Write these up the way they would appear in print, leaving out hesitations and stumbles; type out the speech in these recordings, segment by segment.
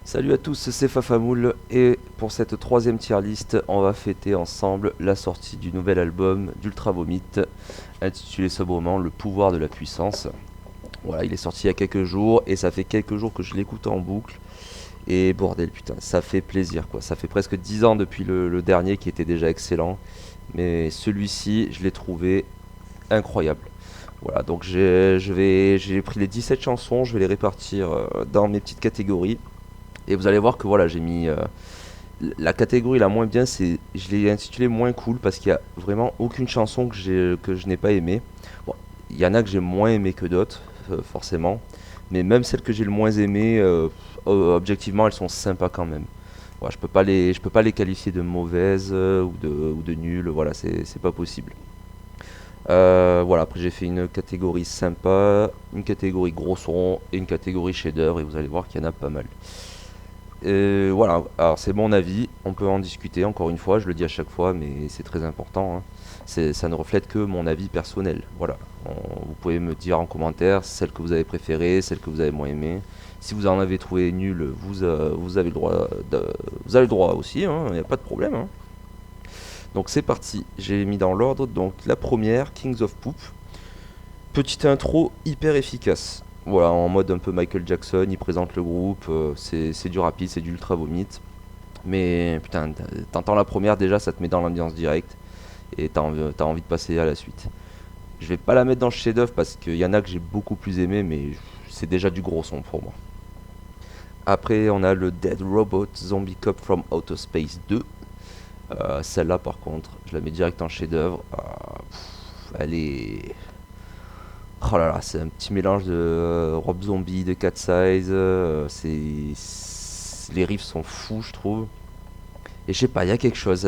Salut à tous, c'est Fafamoul et pour cette troisième tier list, on va fêter ensemble la sortie du nouvel album d'Ultra Vomit, intitulé sobrement Le pouvoir de la puissance. Voilà, il est sorti il y a quelques jours et ça fait quelques jours que je l'écoute en boucle. Et bordel, putain, ça fait plaisir quoi. Ça fait presque 10 ans depuis le dernier qui était déjà excellent, mais celui-ci, je l'ai trouvé incroyable. Voilà, donc j'ai pris les 17 chansons, je vais les répartir dans mes petites catégories. Et vous allez voir que voilà, j'ai mis la catégorie la moins bien, c'est je l'ai intitulé moins cool parce qu'il y a vraiment aucune chanson que je n'ai pas aimée. Bon, il y en a que j'ai moins aimé que d'autres, forcément, mais même celles que j'ai le moins aimées, objectivement, elles sont sympas quand même. Voilà, je peux pas les qualifier de mauvaises ou de nulles. Voilà, c'est pas possible. Voilà, après j'ai fait une catégorie sympa, une catégorie gros son et une catégorie chef-d'œuvre et vous allez voir qu'il y en a pas mal. Voilà, alors c'est mon avis, on peut en discuter encore une fois, je le dis à chaque fois, mais c'est très important, hein. Ça ne reflète que mon avis personnel. Voilà, vous pouvez me dire en commentaire celle que vous avez préférée, celle que vous avez moins aimée. Si vous en avez trouvé nulle, vous avez le droit, vous avez le droit aussi, hein, il n'y a pas de problème, hein. Donc c'est parti, j'ai mis dans l'ordre, donc la première, Kings of Poop. Petite intro hyper efficace. Voilà, en mode un peu Michael Jackson, il présente le groupe, c'est du rapide, c'est du ultra vomit. Mais putain, t'entends la première déjà, ça te met dans l'ambiance directe et t'as envie de passer à la suite. Je vais pas la mettre dans le chef-d'œuvre parce qu'il y en a que j'ai beaucoup plus aimé, mais c'est déjà du gros son pour moi. Après, on a le Dead Robot Zombie Cop from Outer Space 2. Celle-là, par contre, je la mets direct en chef-d'œuvre. Elle est. Oh là là, c'est un petit mélange de Rob Zombie, de Cat Size. Les riffs sont fous, je trouve. Et je sais pas, il y a quelque chose,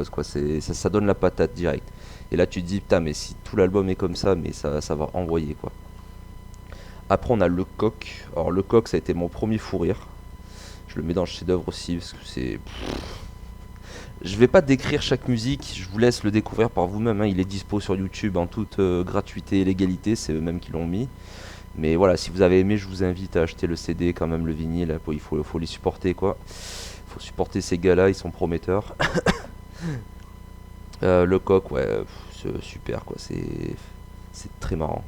quoi. Ça donne la patate direct. Et là, tu te dis, putain, mais si tout l'album est comme ça, mais ça va envoyer, quoi. Après, on a Le Coq. Alors, Le Coq, ça a été mon premier fou rire. Je le mets dans le chef-d'œuvre aussi, parce que c'est. Je vais pas décrire chaque musique, je vous laisse le découvrir par vous-même, hein. Il est dispo sur YouTube en toute gratuité et légalité, c'est eux-mêmes qui l'ont mis. Mais voilà, si vous avez aimé, je vous invite à acheter le CD, quand même le vinyle, là, faut les supporter quoi. Faut supporter ces gars-là, ils sont prometteurs. Le Coq, ouais, c'est super quoi, c'est très marrant.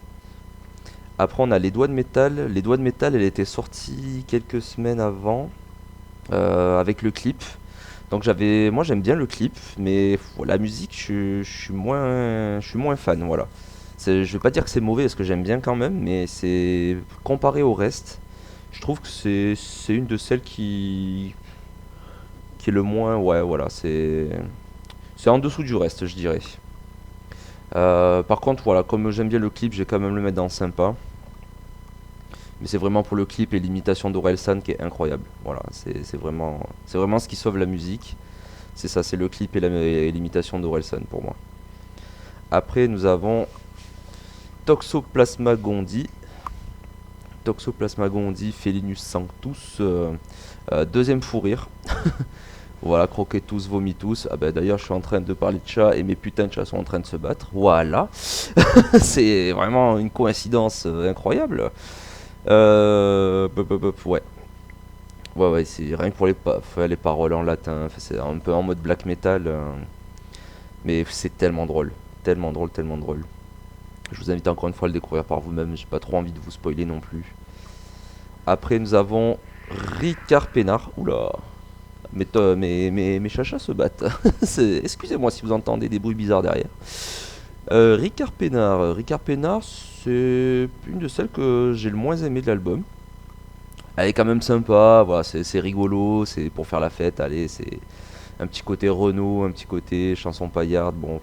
Après on a Les Doigts de Métal. Les Doigts de Métal, elle était sortie quelques semaines avant, avec le clip. Donc moi j'aime bien le clip, mais la musique je suis moins fan, voilà. Je vais pas dire que c'est mauvais parce que j'aime bien quand même, mais c'est comparé au reste, je trouve que c'est une de celles qui est le moins, ouais voilà, c'est en dessous du reste, je dirais. Par contre voilà, comme j'aime bien le clip, je vais quand même le mettre dans sympa. Mais c'est vraiment pour le clip et l'imitation d'Orelsan qui est incroyable. Voilà, c'est vraiment ce qui sauve la musique. C'est ça, c'est le clip et l'imitation d'Orelsan pour moi. Après, nous avons Toxoplasma Gondii. Toxoplasma Gondii, Felinus Sanctus. Deuxième fou rire. Voilà, croquez tous, vomis tous. Ah bah d'ailleurs, je suis en train de parler de chats et mes putains de chats sont en train de se battre. Voilà. C'est vraiment une coïncidence incroyable. Ouais. Ouais, c'est rien que pour les paroles en latin. Enfin, c'est un peu en mode black metal. Mais c'est tellement drôle. Tellement drôle, tellement drôle. Je vous invite encore une fois à le découvrir par vous-même. J'ai pas trop envie de vous spoiler non plus. Après, nous avons Ricard Pénard. Oula. Mes chachas se battent. Excusez-moi si vous entendez des bruits bizarres derrière. Ricard Pénard. Ricard Pénard, c'est une de celles que j'ai le moins aimé de l'album. Elle est quand même sympa, voilà, c'est rigolo, c'est pour faire la fête, allez, c'est un petit côté Renault, un petit côté chanson paillarde, bon.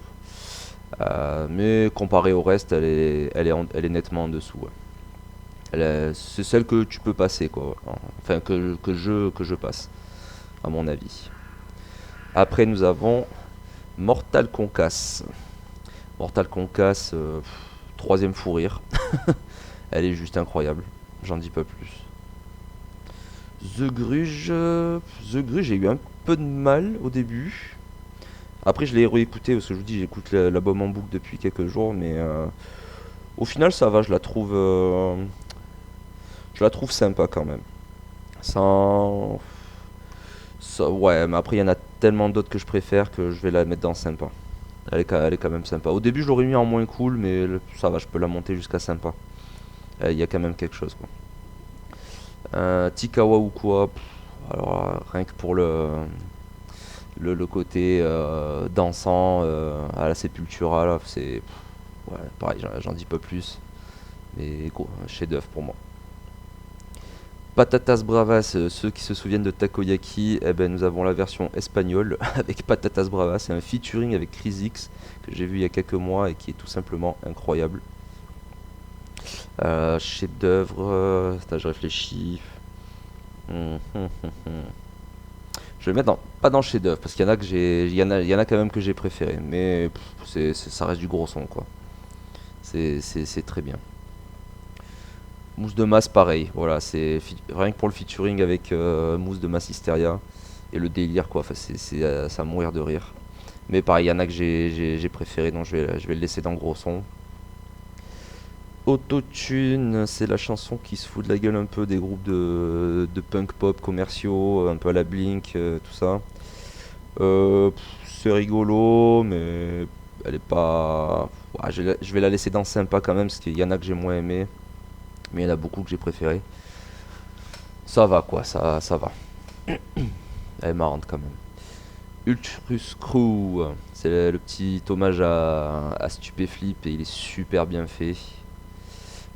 Mais comparé au reste, elle est nettement en dessous, ouais. C'est celle que tu peux passer, quoi. Enfin, que je passe, à mon avis. Après, nous avons Mortal Concasse. Mortal Concasse, troisième fou rire. Elle est juste incroyable, j'en dis pas plus. The Gruge, j'ai eu un peu de mal au début. Après, je l'ai réécouté parce que je vous dis, j'écoute l'album en boucle depuis quelques jours, mais au final, ça va. Je la trouve sympa quand même. Sans... Ouais, mais après, il y en a tellement d'autres que je préfère que je vais la mettre dans sympa. Elle est quand même sympa. Au début, je l'aurais mis en moins cool, mais ça va, je peux la monter jusqu'à sympa. Il y a quand même quelque chose, quoi. Tikawa ou quoi, alors rien que pour le côté dansant à la Sepultura, là, c'est... Ouais, pareil, j'en dis pas plus. Mais gros, un chef-d'œuvre pour moi. Patatas Bravas, ceux qui se souviennent de Takoyaki, eh ben, nous avons la version espagnole avec Patatas Bravas. C'est un featuring avec Chris X que j'ai vu il y a quelques mois et qui est tout simplement incroyable. Chef-d'œuvre, attends, je réfléchis. Je vais le mettre pas dans chef-d'œuvre parce qu'il y en a que il y en a quand même que j'ai préféré, mais ça reste du gros son quoi. C'est très bien. Mousse de masse, pareil. Voilà, rien que pour le featuring avec Mousse de masse Hysteria et le délire quoi. Enfin, c'est à mourir de rire. Mais pareil, il y en a que j'ai préféré, donc je vais le laisser dans le gros son. Autotune, c'est la chanson qui se fout de la gueule un peu des groupes de punk pop commerciaux, un peu à la Blink, tout ça. C'est rigolo, mais elle est pas. Ouais, je vais la laisser dans sympa quand même, parce qu'il y en a que j'ai moins aimé, mais il y en a beaucoup que j'ai préféré. Ça va quoi, ça va. Elle est marrante quand même. Ultrus Crew, c'est le petit hommage à Stupéflip et il est super bien fait.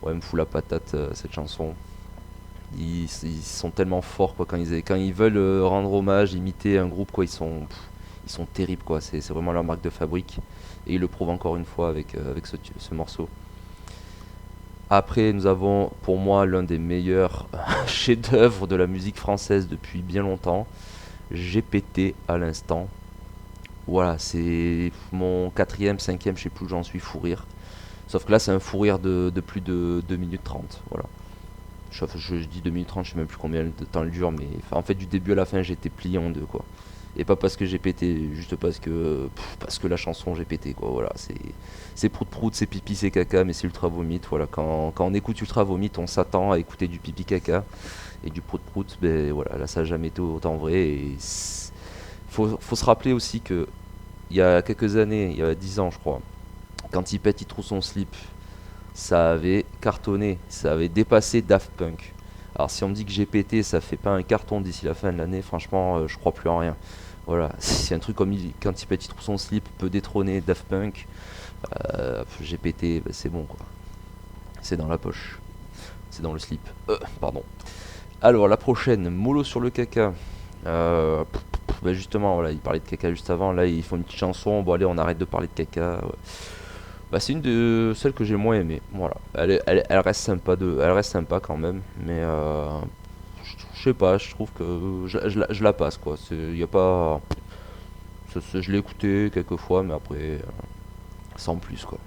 Ouais, il me fout la patate cette chanson. Ils sont tellement forts quoi quand ils veulent rendre hommage, imiter un groupe quoi, ils sont terribles quoi. C'est vraiment leur marque de fabrique et ils le prouvent encore une fois avec ce morceau. Après, nous avons pour moi l'un des meilleurs chefs-d'œuvre de la musique française depuis bien longtemps. GPT à l'instant. Voilà, c'est mon quatrième, cinquième, je sais plus où j'en suis, fou rire. Sauf que là, c'est un fou rire de plus de 2 minutes 30. Voilà. Je dis 2 minutes 30, je sais même plus combien de temps elle dure, mais en fait, du début à la fin, j'étais plié en deux, quoi. Et pas parce que j'ai pété, juste parce que la chanson j'ai pété, quoi. Voilà, c'est prout prout, c'est pipi, c'est caca, mais c'est ultra vomite. Voilà, quand on écoute ultra vomite, on s'attend à écouter du pipi caca et du prout prout. Ben voilà, là, ça n'a jamais été autant vrai. Et faut se rappeler aussi que il y a quelques années, il y a 10 ans, je crois, quand il pète, il trouve son slip. Ça avait cartonné, ça avait dépassé Daft Punk. Alors si on me dit que j'ai pété, ça fait pas un carton d'ici la fin de l'année, franchement, je crois plus en rien. Voilà, si un truc comme quand il pète, il trouve son slip peut détrôner Daft Punk, j'ai pété, bah, c'est bon quoi. C'est dans la poche, c'est dans le slip. Pardon. Alors la prochaine, Mollo sur le caca. Bah justement, voilà, il parlait de caca juste avant. Là, ils font une petite chanson. Bon, allez, on arrête de parler de caca. Ouais. Bah, c'est une de celles que j'ai moins aimé. Voilà, elle reste sympa elle reste sympa quand même, mais je sais pas, je trouve que je la passe quoi. Y a pas, je l'ai écouté quelques fois, mais après sans plus quoi.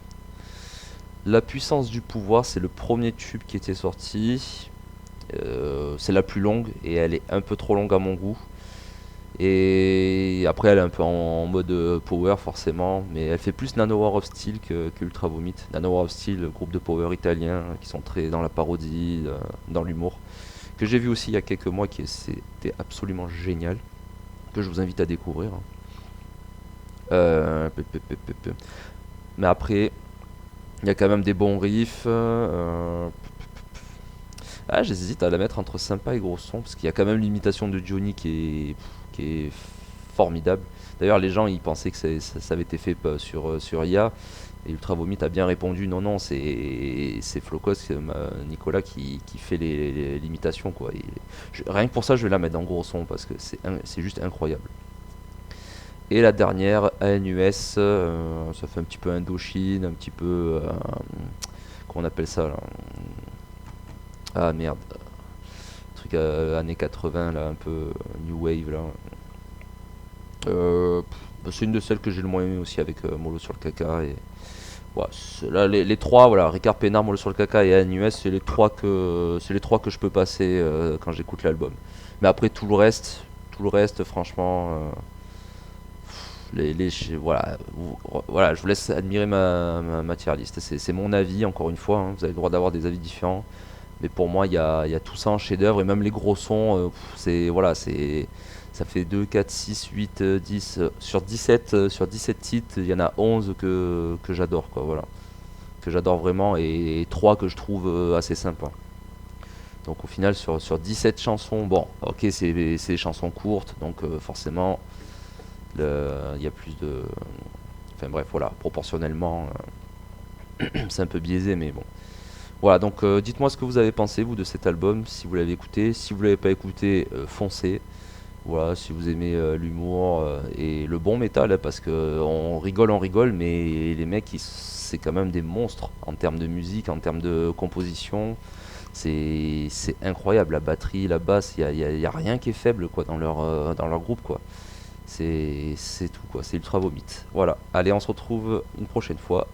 La puissance du pouvoir, c'est le premier tube qui était sorti. C'est la plus longue et elle est un peu trop longue à mon goût. Et après, elle est un peu en mode power forcément, mais elle fait plus Nano War of Steel que Ultra Vomit. Nano War of Steel, le groupe de power italien qui sont très dans la parodie, dans l'humour, que j'ai vu aussi il y a quelques mois, c'était absolument génial, que je vous invite à découvrir. Mais après, il y a quand même des bons riffs. J'hésite à la mettre entre sympa et gros son, parce qu'il y a quand même l'imitation de Johnny qui est formidable. D'ailleurs, les gens ils pensaient que ça avait été fait sur IA, et Ultra Vomit a bien répondu non, non, c'est Flocos, Nicolas qui fait l'imitation. Quoi. Rien que pour ça, je vais la mettre dans gros son, parce que c'est juste incroyable. Et la dernière, ANUS, ça fait un petit peu Indochine, un petit peu. Comment on appelle ça là. Ah merde. Truc années 80, là, un peu New Wave, là. C'est une de celles que j'ai le moins aimé aussi avec Mollo sur le caca. Et ouais, là, les trois, voilà, Ricard Pénard, Mollo sur le caca et ANUS, c'est les trois que je peux passer quand j'écoute l'album. Mais après, tout le reste, franchement. Voilà, je vous laisse admirer ma tier list. C'est mon avis, encore une fois, hein, vous avez le droit d'avoir des avis différents. Mais pour moi, il y a tout ça en chef-d'œuvre, et même les gros sons, voilà, ça fait 2, 4, 6, 8, 10, sur 17 titres, il y en a 11 que j'adore, quoi, voilà. Que j'adore vraiment, et 3 que je trouve assez sympas. Donc au final, sur 17 chansons, bon, ok, c'est des chansons courtes, donc forcément, il y a plus de... Enfin bref, voilà, proportionnellement, c'est un peu biaisé, mais bon. Voilà, donc dites-moi ce que vous avez pensé, vous, de cet album, si vous l'avez écouté. Si vous l'avez pas écouté, foncez. Voilà, si vous aimez l'humour et le bon métal, hein, parce que on rigole, mais les mecs, c'est quand même des monstres en termes de musique, en termes de composition. C'est incroyable, la batterie, la basse, y a rien qui est faible, quoi, dans leur groupe, quoi. C'est tout, quoi, c'est Ultra Vomit. Voilà, allez, on se retrouve une prochaine fois.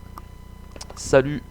Salut!